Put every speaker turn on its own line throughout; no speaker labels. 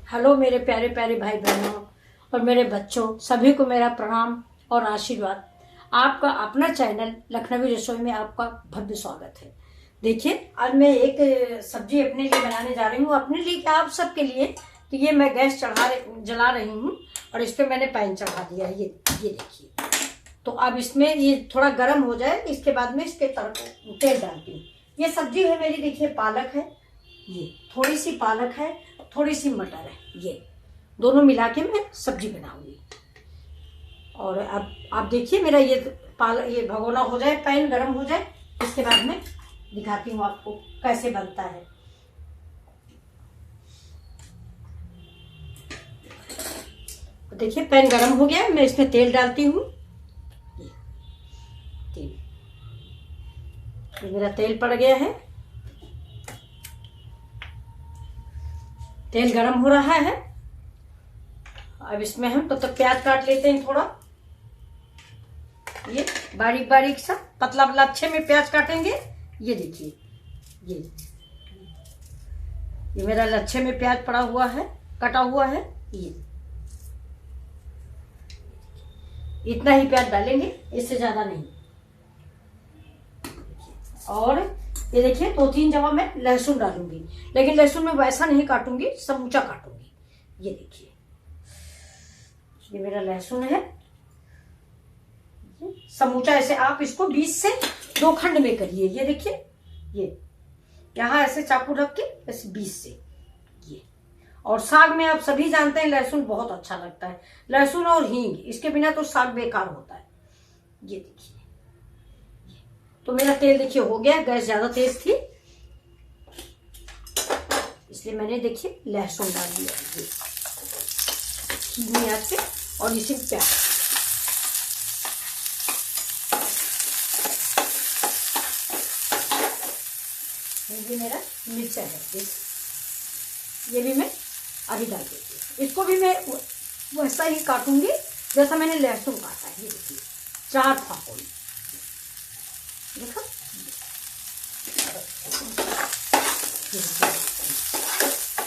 Hello मेरे प्यारे प्यारे भाई बहनों और मेरे बच्चों, सभी को मेरा प्रणाम और आशीर्वाद। आपका अपना चैनल लखनवी रसोई में आपका भव्य स्वागत है। देखिए, आज मैं एक सब्जी अपने लिए बनाने जा रही हूँ, अपने लिए क्या आप सबके लिए। तो ये मैं गैस जला रही हूँ और इस पर मैंने पैन चढ़ा दिया है। ये देखिए। तो अब इसमें ये थोड़ा गर्म हो जाए, इसके बाद में इसके तेल डालती हूँ। ये सब्जी है मेरी, देखिए पालक है, ये थोड़ी सी पालक है, थोड़ी सी मटर है, ये दोनों मिला के मैं सब्जी बनाऊंगी। और अब आप देखिए मेरा ये भगोना हो जाए, पैन गरम हो जाए, इसके बाद में दिखाती हूँ आपको कैसे बनता है। देखिए पैन गरम हो गया, मैं इसमें तेल डालती हूँ। ये मेरा तेल पड़ गया है, तेल गरम हो रहा है। अब इसमें हम तब तक प्याज काट लेते हैं थोड़ा, ये बारीक बारीक सा पतला पतला अच्छे में प्याज काटेंगे। ये देखिए, ये मेरा लच्छे में प्याज पड़ा हुआ है, कटा हुआ है। ये इतना ही प्याज डालेंगे, इससे ज्यादा नहीं। और ये देखिए 2-3 जवा मैं लहसुन डालूंगी, लेकिन लहसुन में वैसा नहीं काटूंगी, समूचा काटूंगी। ये देखिए, ये मेरा लहसुन है समूचा। ऐसे आप इसको 20 से 2 खंड में करिए। ये देखिए, ये यहाँ ऐसे चाकू रख के ऐसे 20 से। ये और साग में आप सभी जानते हैं लहसुन बहुत अच्छा लगता है, लहसुन और हींग, इसके बिना तो साग बेकार होता है। ये देखिए, तो मेरा तेल देखिए हो गया, गैस ज्यादा तेज थी इसलिए मैंने देखिए लहसुन डाल दिया धीमी आंच पे, और इसे प्याज। ये मेरा मिर्चा है, ये भी मैं अभी डाल देती हूँ। इसको भी मैं वैसा ही काटूंगी जैसा मैंने लहसुन काटा है। ये देखिए 4 फाकुल, देखो।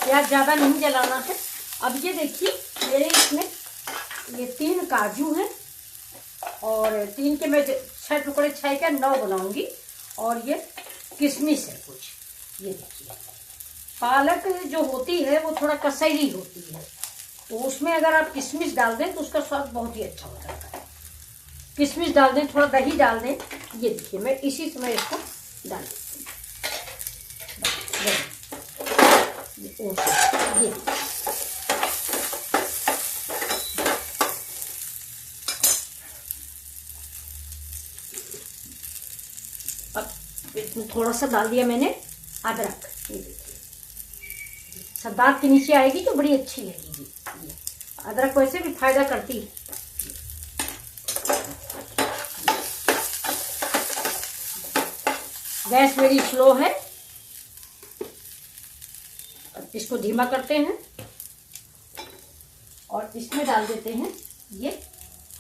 प्याज ज्यादा नहीं जलाना है। अब ये देखिए मेरे इसमें ये 3 काजू हैं, और 3 के मैं 6 टुकड़े, 6 के 9 बनाऊंगी। और ये किशमिश है कुछ। ये देखिए, पालक जो होती है वो थोड़ा कसैली होती है, तो उसमें अगर आप किशमिश डाल दें तो उसका स्वाद बहुत ही अच्छा हो जाता है। किशमिश डाल दें, थोड़ा दही डाल दें। ये देखिए मैं इसी समय इसको डाल देती हूँ। ये अब इसमें थोड़ा सा डाल दिया मैंने अदरक। ये देखिए सब दांत के नीचे आएगी तो बड़ी अच्छी लगेगी। ये अदरक वैसे भी फायदा करती है। गैस मेरी स्लो है, इसको धीमा करते हैं और इसमें डाल देते हैं ये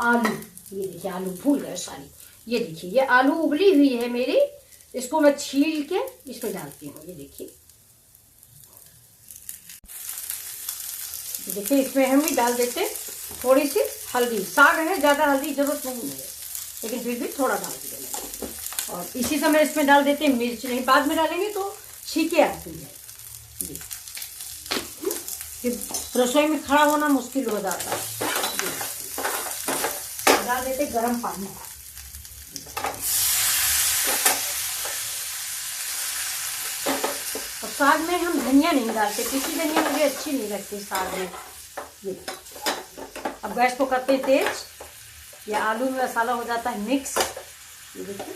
आलू। ये देखिए आलू भूल गए सारी। ये देखिए ये आलू उबली हुई है मेरी, इसको मैं छील के इसमें डालती हूँ। ये देखिए, देखिए इसमें हम भी डाल देते थोड़ी सी हल्दी। साग है, ज्यादा हल्दी जरूरत नहीं है, लेकिन फिर भी थोड़ा डाल दिया मैंने। और इसी समय इसमें डाल देते हैं मिर्च, नहीं बाद में डालेंगे तो छींके आती है। फिर रसोई में खड़ा होना मुश्किल हो जाता है। डाल देते गरम पानी। और साग में हम धनिया नहीं डालते, पिसी धनिया मुझे अच्छी नहीं लगती साग में। ये अब गैस को करते हैं तेज, ये आलू में मसाला हो जाता है मिक्स। ये देखिए,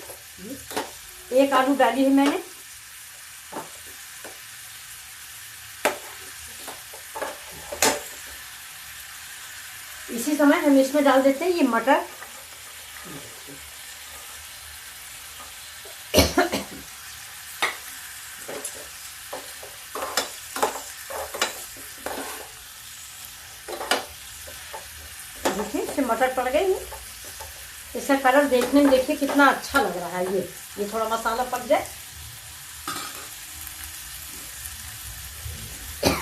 ये 1 आलू डाली है मैंने। इसी समय हम इसमें डाल देते हैं ये मटर। देखिए इससे मटर पड़ गई है, इसका कलर देखने में देखिए कितना अच्छा लग रहा है। ये थोड़ा मसाला पक जाए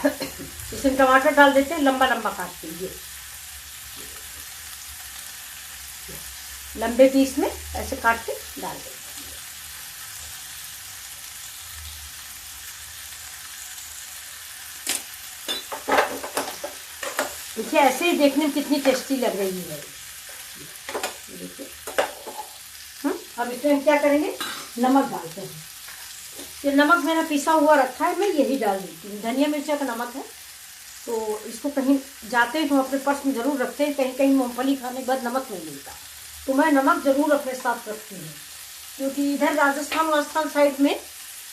इसमें टमाटर डाल देते हैं लंबा लंबा काट के, ये लंबे पीस में ऐसे काट के डाल देते हैं। देखिए ऐसे ही देखने में कितनी टेस्टी लग रही है। देखिए अब इसमें हम क्या करेंगे, नमक डालते हैं। ये नमक मेरा पिसा हुआ रखा है, मैं यही डाल देती हूँ। धनिया मिर्चा का नमक है, तो इसको कहीं जाते हैं तो अपने पर्स में ज़रूर रखते हैं। कहीं कहीं मूंगफली खाने के बाद नमक नहीं मिलता, तो मैं नमक ज़रूर अपने साथ रखती हूँ। क्योंकि इधर राजस्थान साइड में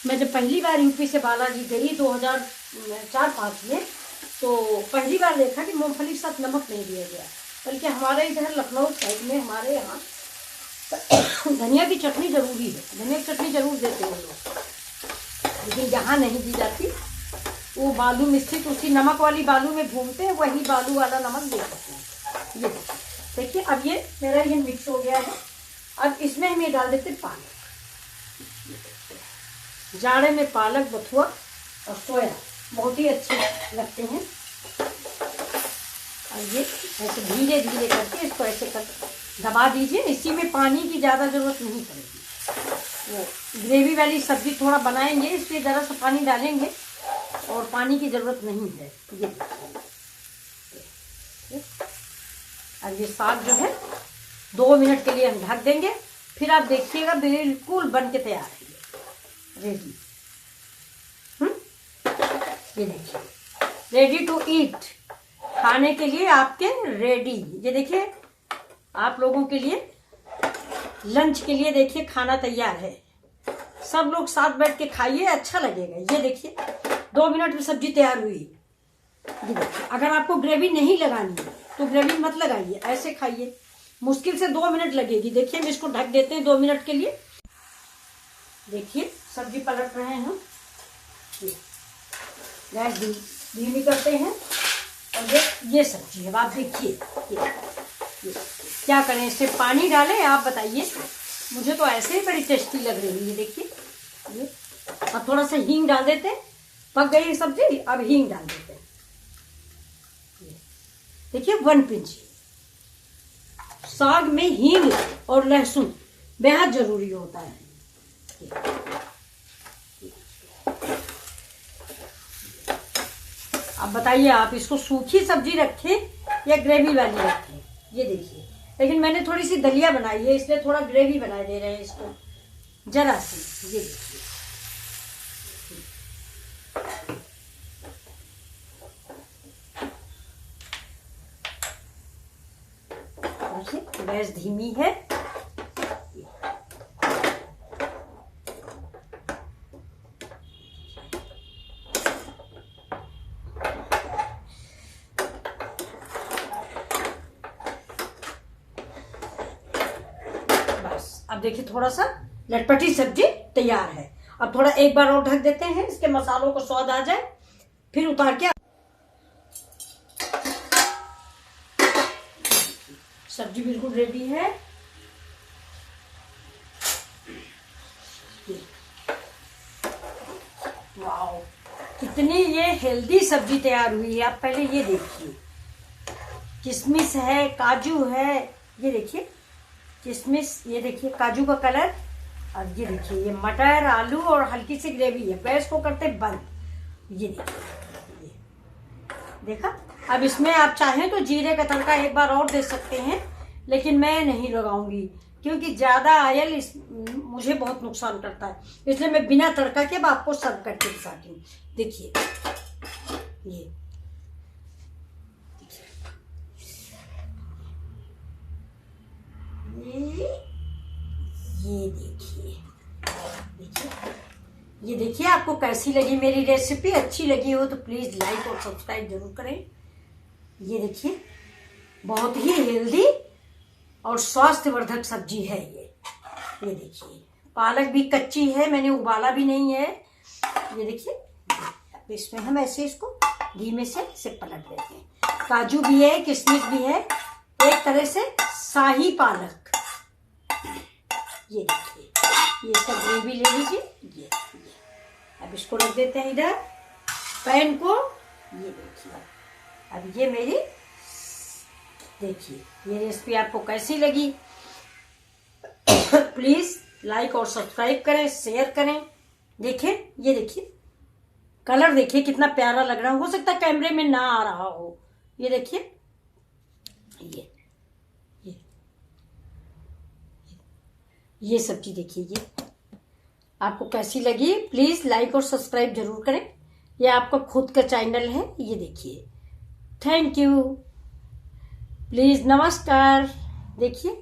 मैं जब पहली बार यूपी से बालाजी गई 2004-05 में, तो पहली बार देखा कि मूंगफली के साथ नमक नहीं दिया गया। बल्कि हमारे इधर लखनऊ साइड में हमारे यहाँ धनिया की चटनी ज़रूरी है, धनिया की चटनी ज़रूर देते हैं लोग, लेकिन यहाँ नहीं दी जाती। वो बालू में स्थित उसी नमक वाली बालू में भूनते हैं, वही बालू वाला नमक दे देते हैं। ये देखिए अब ये मेरा ये मिक्स हो गया है। अब इसमें हम ये डाल देते हैं पालक। जाड़े में पालक, बथुआ और सोया बहुत ही अच्छे लगते हैं। और ये ऐसे धीरे धीरे करके इसको ऐसे कर दबा दीजिए। इसी में पानी की ज़्यादा ज़रूरत नहीं पड़ेगी। वो ग्रेवी वाली सब्ज़ी थोड़ा बनाएंगे, इसलिए ज़रा सा पानी डालेंगे और पानी की ज़रूरत नहीं है। ये अब ये साग जो है 2 मिनट के लिए हम ढक देंगे, फिर आप देखिएगा बिल्कुल बन के तैयार है, रेडी। ये देखिए रेडी टू ईट, खाने के लिए आपके रेडी। ये देखिए आप लोगों के लिए लंच के लिए देखिए खाना तैयार है। सब लोग साथ बैठ के खाइए, अच्छा लगेगा। ये देखिए 2 मिनट में सब्जी तैयार हुई। ये देखिए अगर आपको ग्रेवी नहीं लगानी है तो ग्रेवी मत लगाइए, ऐसे खाइए। मुश्किल से 2 मिनट लगेगी। देखिए हम इसको ढक देते हैं 2 मिनट के लिए। देखिए सब्जी पलट रहे हैं हम, गैस धीमी करते हैं। और ये सब्जी है, आप देखिए ये क्या करें, इससे पानी डालें आप बताइए। मुझे तो ऐसे ही बड़ी टेस्टी लग रही है। देखिए ये अब थोड़ा सा हींग डाल देते हैं। पक गई सब्जी, अब हींग डाल देते हैं। देखिए 1 पिंच। साग में हींग और लहसुन बेहद जरूरी होता है। अब बताइए आप इसको सूखी सब्जी रखें या ग्रेवी वाली रखें। ये देखिए, लेकिन मैंने थोड़ी सी दलिया बनाई है, इसलिए थोड़ा ग्रेवी बना दे रहे हैं इसको जरा सी। ये देखिए गैस धीमी है। बस अब देखिए थोड़ा सा लटपटी सब्जी तैयार है। अब थोड़ा एक बार और ढक देते हैं, इसके मसालों को स्वाद आ जाए, फिर उतार के। सब्जी बिल्कुल रेडी है। वाओ कितनी ये हेल्दी सब्जी तैयार हुई है। आप पहले ये देखिए, किशमिश है, काजू है। ये देखिए किशमिश, ये देखिए काजू का कलर। और ये देखिए ये मटर, आलू और हल्की सी ग्रेवी है। गैस को करते बंद। ये देखिए, देखा। अब इसमें आप चाहें तो जीरे का तड़का एक बार और दे सकते हैं, लेकिन मैं नहीं लगाऊंगी क्योंकि ज़्यादा ऑयल मुझे बहुत नुकसान करता है। इसलिए मैं बिना तड़का के अब आपको सर्व करके दिखाती हूँ। देखिए ये देखिए आपको कैसी लगी मेरी रेसिपी। अच्छी लगी हो तो प्लीज़ लाइक और सब्सक्राइब जरूर करें। ये देखिए बहुत ही हेल्दी और स्वास्थ्यवर्धक सब्जी है ये देखिए पालक भी कच्ची है, मैंने उबाला भी नहीं है। ये देखिए इसमें हम ऐसे इसको धीमे से पलट देते हैं। काजू भी है, किशमिश भी है, एक तरह से शाही पालक। ये देखिए ये इसका ग्रेवी ले लीजिए। ये अब इसको रख देते हैं इधर। पैन को ये देखिए, अब ये मेरी, देखिए ये रेसिपी आपको कैसी लगी प्लीज लाइक और सब्सक्राइब करें, शेयर करें। देखिए ये देखिए कलर, देखिए कितना प्यारा लग रहा है। हो सकता है कैमरे में ना आ रहा हो। ये देखिए ये ये सब्जी देखिए, ये आपको कैसी लगी प्लीज लाइक और सब्सक्राइब जरूर करें। ये आपका खुद का चैनल है। ये देखिए, थैंक यू, प्लीज नमस्कार। देखिए